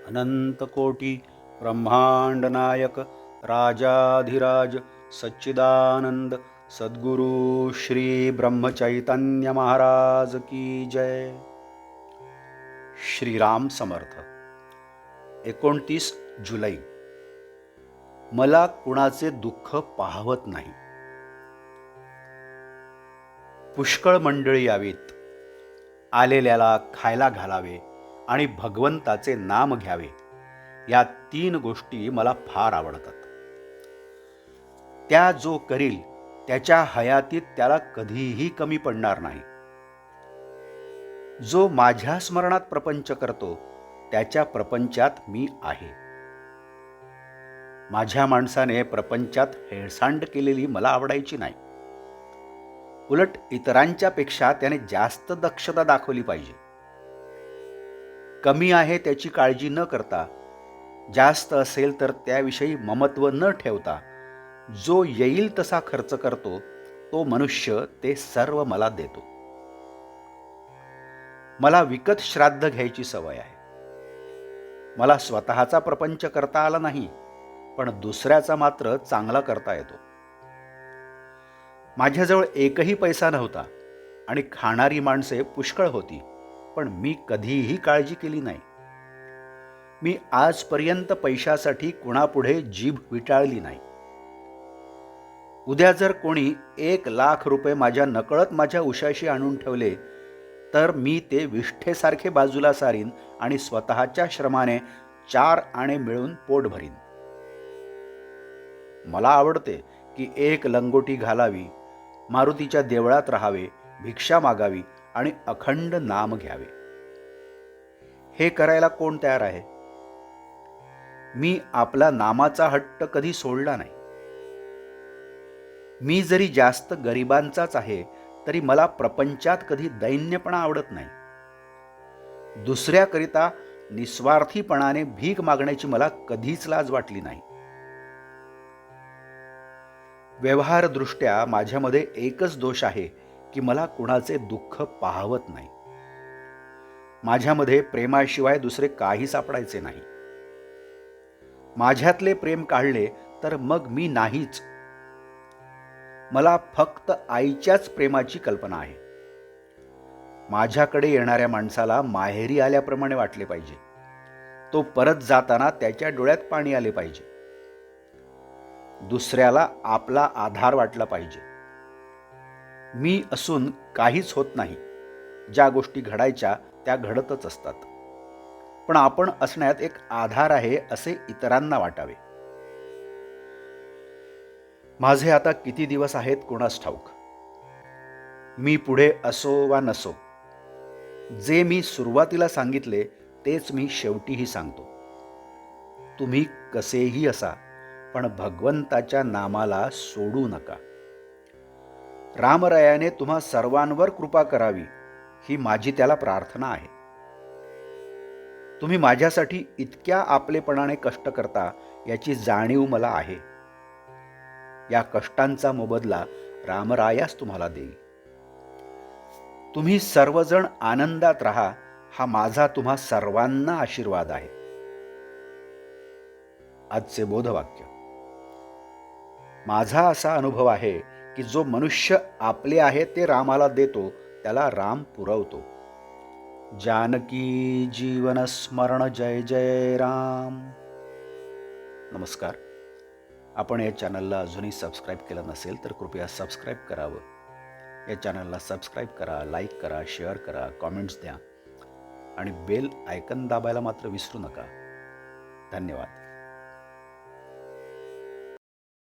अनंत कोटी ब्रह्मांड नायक राजाधिराज सच्चिदानंद सद्गुरु श्री ब्रह्मचैतन्य महाराज की जय. श्रीराम समर्थ. 29 जुलै. मला कुणाचे दुःख पाहवत नाही. पुष्कळ मंडळी यावीत, आलेल्याला खायला घालावे आणि भगवंताचे नाम घ्यावे. या 3 गोष्टी मला फार आवडतात. त्या जो करील त्याच्या हयातीत त्याला कधीही कमी पडणार नाही. जो माझ्या स्मरणात प्रपंच करतो त्याच्या प्रपंचात मी आहे. माझ्या माणसाने प्रपंचात हेळसांड केलेली मला आवडायची नाही. उलट इतरांच्या पेक्षा त्याने जास्त दक्षता दाखवली पाहिजे. कमी आहे त्याची काळजी न करता, जास्त असेल तर त्याविषयी ममत्व न ठेवता, जो येईल तसा खर्च करतो तो मनुष्य ते सर्व मला देतो. मला विकत श्राद्ध घ्यायची सवय आहे. मला स्वतःचा प्रपंच करता आला नाही, पण दुसऱ्याचा मात्र चांगला करता येतो. माझ्याजवळ एकही पैसा नव्हता आणि खाणारी माणसे पुष्कळ होती, पण मी कधीही काळजी केली नाही. मी आजपर्यंत पैशासाठी कुणापुढे जीभ विटाळली नाही. उद्या जर कोणी 1,00,000 रुपये माझ्या नकळत माझ्या उशाशी आणून ठेवले तर मी ते विष्ठेसारखे बाजूला सारीन आणि स्वतःच्या श्रमाने 4 आणे मिळून पोट भरीन. मला आवडते की 1 लंगोटी घालावी, मारुतीच्या देवळात राहावे, भिक्षा मागावी आणि अखंड नाम घ्यावे. हे करायला कोण तयार आहे? मी आपला नामाचा हट्ट कधी सोडला नाही. मी जरी जास्त गरिबांचाच आहे तरी मला प्रपंचात कधी दैन्यपणा आवडत नाही. दुसऱ्याकरिता निस्वार्थीपणाने भीक मागण्याची मला कधीच लाज वाटली नाही. व्यवहारदृष्ट्या माझ्यामध्ये एकच दोष आहे की मला कुणाचे दुःख पाहवत नाही. माझ्यामध्ये प्रेमाशिवाय दुसरे काही सापडायचे नाही. माझ्यातले प्रेम काढले तर मग मी नाहीच. मला फक्त आईच्याच प्रेमाची कल्पना आहे. माझ्याकडे येणाऱ्या माणसाला माहेरी आल्याप्रमाणे वाटले पाहिजे. तो परत जाताना त्याच्या डोळ्यात पाणी आले पाहिजे. दुसऱ्याला आपला आधार वाटला पाहिजे. मी असून काहीच होत नाही. ज्या गोष्टी घडायच्या त्या घडतच असतात, पण आपण असण्यात एक आधार आहे असे इतरांना वाटावे. माझे आता किती दिवस आहेत कोणास ठाऊक. मी पुढे असो वा नसो, जे मी सुरुवातीला सांगितले तेच मी शेवटीही सांगतो. तुम्ही कसेही असा, पण भगवंताच्या नामाला सोडू नका. रामरायाने तुम्हा सर्वांवर कृपा करावी ही माझी त्याला प्रार्थना आहे. तुम्ही माझ्यासाठी इतक्या आपलेपणाने कष्ट करता याची जाणीव मला आहे. या कष्टांचा मोबदला रामरायास तुम्हाला देईल. तुम्ही सर्वजण आनंदात राहा हा माझा तुम्हा सर्वांना आशीर्वाद आहे. आजचे बोधवाक्य. माझा असा अनुभव आहे की जो मनुष्य आपले आहे ते रामाला देतो त्याला राम पुरवतो. जानकी जीवन स्मरण जय जय राम. नमस्कार. आपण या चॅनलला अजूनही सबस्क्राईब केलं नसेल तर कृपया सबस्क्राईब करावं. या चॅनलला सबस्क्राईब करा, लाईक करा, शेअर करा, कॉमेंट्स द्या आणि बेल आयकन दाबायला मात्र विसरू नका. धन्यवाद.